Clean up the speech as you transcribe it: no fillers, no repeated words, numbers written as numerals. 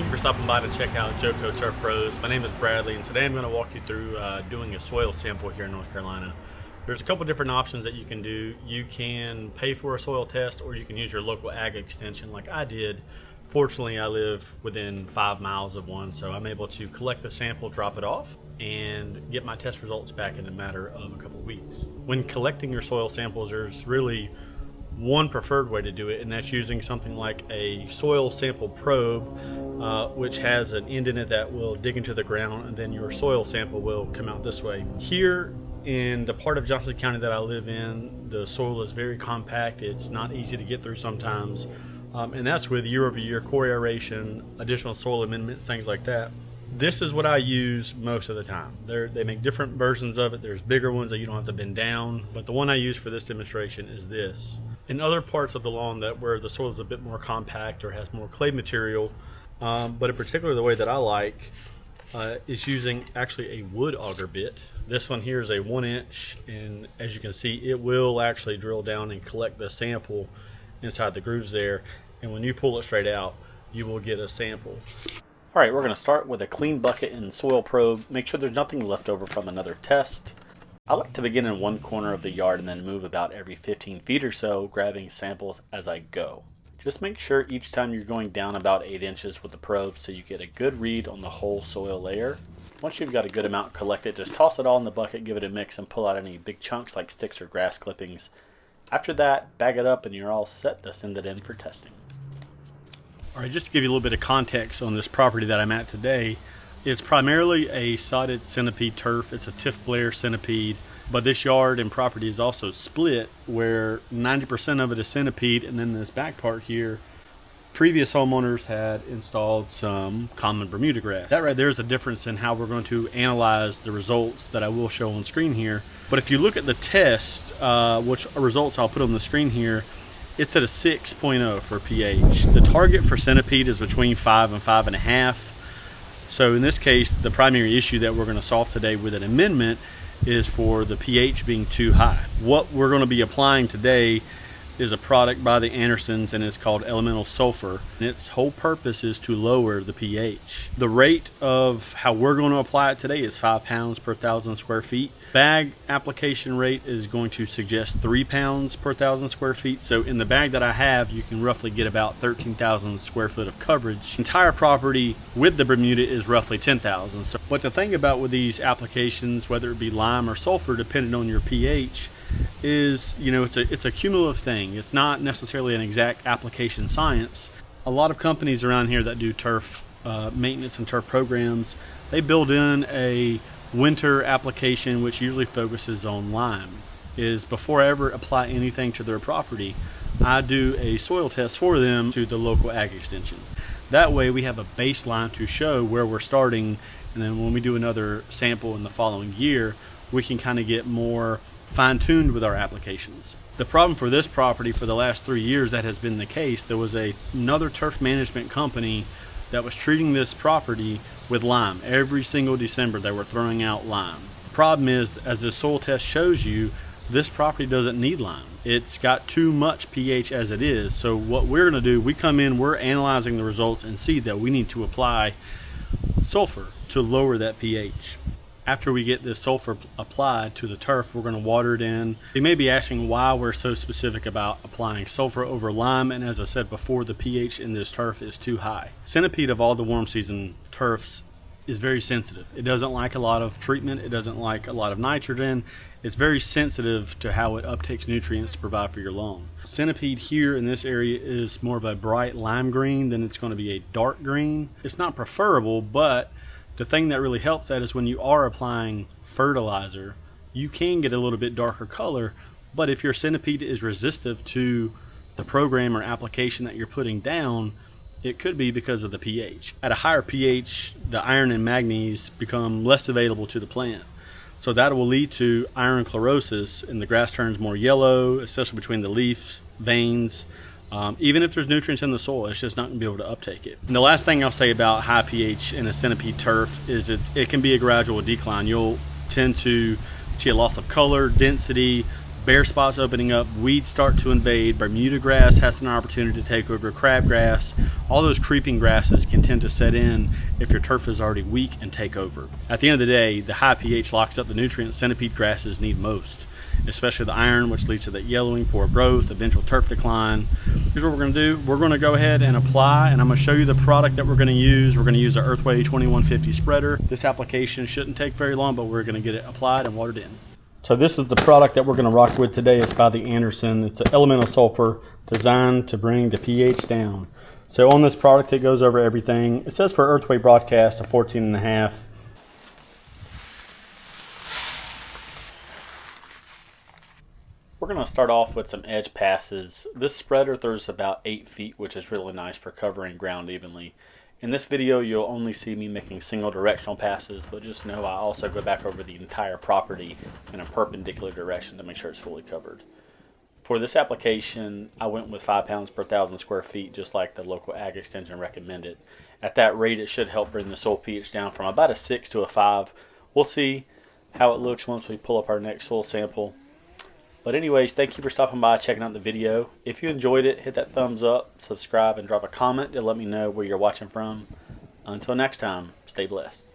you for stopping by to check out Joco Turf Pros. My name is Bradley, and today I'm going to walk you through doing a soil sample here in North Carolina. There's a couple different options that you can do. You can pay for a soil test, or you can use your local ag extension like I did. Fortunately, I live within 5 miles of one, so I'm able to collect the sample, drop it off, and get my test results back in a matter of a couple weeks. When collecting your soil samples, there's really one preferred way to do it, and that's using something like a soil sample probe, which has an end in it that will dig into the ground, and then your soil sample will come out this way. Here in the part of Johnson County that I live in, the soil is very compact. It's not easy to get through sometimes, and that's with year-over-year core aeration, additional soil amendments, things like that. This is what I use most of the time. They make different versions of it. There's bigger ones that you don't have to bend down, but the one I use for this demonstration is this. In other parts of the lawn where the soil is a bit more compact or has more clay material, but in particular the way that I like is using actually a wood auger bit. This one here is a 1-inch, and as you can see, it will actually drill down and collect the sample inside the grooves there, and when you pull it straight out, you will get a sample. All right, we're going to start with a clean bucket and soil probe. Make sure there's nothing left over from another test. I like to begin in one corner of the yard and then move about every 15 feet or so, grabbing samples as I go. Just make sure each time you're going down about 8 inches with the probe so you get a good read on the whole soil layer. Once you've got a good amount collected, just toss it all in the bucket, give it a mix, and pull out any big chunks like sticks or grass clippings. After that, bag it up and you're all set to send it in for testing. All right, just to give you a little bit of context on this property that I'm at today, it's primarily a sodded Centipede turf. It's a Tiff-Blair Centipede, but this yard and property is also split where 90% of it is Centipede, and then this back part here, previous homeowners had installed some common Bermuda grass. That right there is a difference in how we're going to analyze the results that I will show on screen here. But if you look at the test, which results I'll put on the screen here, it's at a 6.0 for pH. The target for Centipede is between 5 and 5.5. So in this case, the primary issue that we're going to solve today with an amendment is for the pH being too high. What we're going to be applying today is a product by the Andersons, and it's called Elemental Sulfur. And its whole purpose is to lower the pH. The rate of how we're going to apply it today is 5 pounds per 1,000 square feet. Bag application rate is going to suggest 3 pounds per 1,000 square feet. So in the bag that I have, you can roughly get about 13,000 square foot of coverage. Entire property with the Bermuda is roughly 10,000. So, but the thing about with these applications, whether it be lime or sulfur, depending on your pH, is, you know, it's a cumulative thing. It's not necessarily an exact application science. A lot of companies around here that do turf maintenance and turf programs, they build in a winter application which usually focuses on lime. Is before I ever apply anything to their property, I do a soil test for them to the local ag extension. That way we have a baseline to show where we're starting, and then when we do another sample in the following year, we can kind of get more fine-tuned with our applications. The problem for this property for the last 3 years that has been the case, there was another turf management company that was treating this property with lime. Every single December they were throwing out lime. The problem is, as the soil test shows you, this property doesn't need lime. It's got too much pH as it is. So what we're going to do, we come in, we're analyzing the results and see that we need to apply sulfur to lower that pH. After we get this sulfur applied to the turf, we're going to water it in. You may be asking why we're so specific about applying sulfur over lime, and as I said before, the pH in this turf is too high. Centipede, of all the warm season turfs, is very sensitive. It doesn't like a lot of treatment. It doesn't like a lot of nitrogen. It's very sensitive to how it uptakes nutrients to provide for your lawn. Centipede here in this area is more of a bright lime green than it's going to be a dark green. It's not preferable, but the thing that really helps that is when you are applying fertilizer, you can get a little bit darker color, but if your Centipede is resistive to the program or application that you're putting down, it could be because of the pH. At a higher pH, the iron and manganese become less available to the plant. So that will lead to iron chlorosis, and the grass turns more yellow, especially between the leaf veins. Even if there's nutrients in the soil, it's just not going to be able to uptake it. And the last thing I'll say about high pH in a Centipede turf is it can be a gradual decline. You'll tend to see a loss of color, density, bare spots opening up, weeds start to invade, Bermuda grass has an opportunity to take over, crabgrass, all those creeping grasses can tend to set in if your turf is already weak and take over. At the end of the day, the high pH locks up the nutrients centipede grasses need most, especially the iron, which leads to that yellowing, poor growth, eventual turf decline. Here's what we're going to do. We're going to go ahead and apply, and I'm going to show you the product that we're going to use. We're going to use our Earthway 2150 spreader. This application shouldn't take very long, but we're going to get it applied and watered in. So this is the product that we're going to rock with today. It's by the Anderson. It's an elemental sulfur designed to bring the pH down. So on this product, it goes over everything. It says for Earthway broadcast a 14.5. We're going to start off with some edge passes. This spreader throws about 8 feet, which is really nice for covering ground evenly. In this video, you'll only see me making single directional passes, but just know I also go back over the entire property in a perpendicular direction to make sure it's fully covered. For this application, I went with 5 pounds per 1,000 square feet, just like the local ag extension recommended. At that rate, it should help bring the soil pH down from about a 6 to a 5. We'll see how it looks once we pull up our next soil sample. But anyways, thank you for stopping by, checking out the video. If you enjoyed it, hit that thumbs up, subscribe, and drop a comment to let me know where you're watching from. Until next time, stay blessed.